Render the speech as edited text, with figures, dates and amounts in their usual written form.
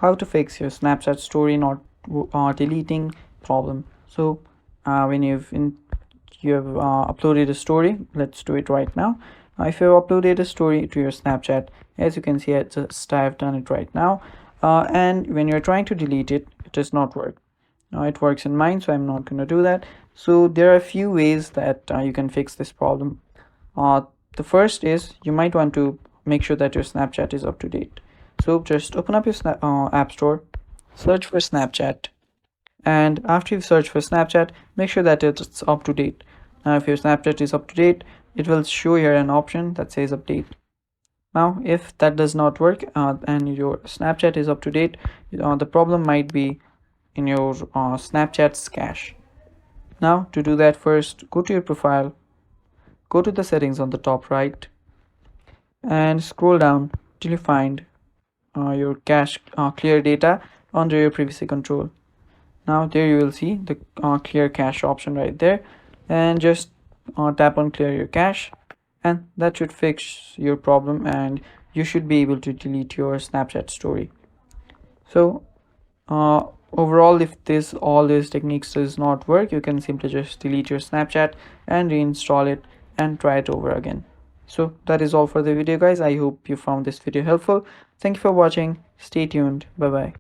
how to fix your Snapchat story not deleting problem. So when you have uploaded a story, let's do it right now. If you have uploaded a story to your Snapchat, as you can see, I have done it right now, and when you're trying to delete it, it does not work. It works in mine, so I'm not going to do that. So there are a few ways that you can fix this problem. The first is you might want to make sure that your Snapchat is up to date. So just open up your App Store, search for Snapchat, and after you've searched for Snapchat, make sure that it's up to date. Now if your Snapchat is up to date, it will show here an option that says update. Now if that does not work and your Snapchat is up to date, the problem might be in your Snapchat's cache. Now to do that, first go to your profile, go to the settings on the top right, and scroll down till you find your cache clear data under your privacy control. Now there you will see the clear cache option right there, and just tap on clear your cache, and that should fix your problem and you should be able to delete your Snapchat story. So overall, if all these techniques does not work, you can simply just delete your Snapchat and reinstall it and try it over again. So that is all for the video, guys. I hope you found this video helpful. Thank you for watching. Stay tuned. Bye bye.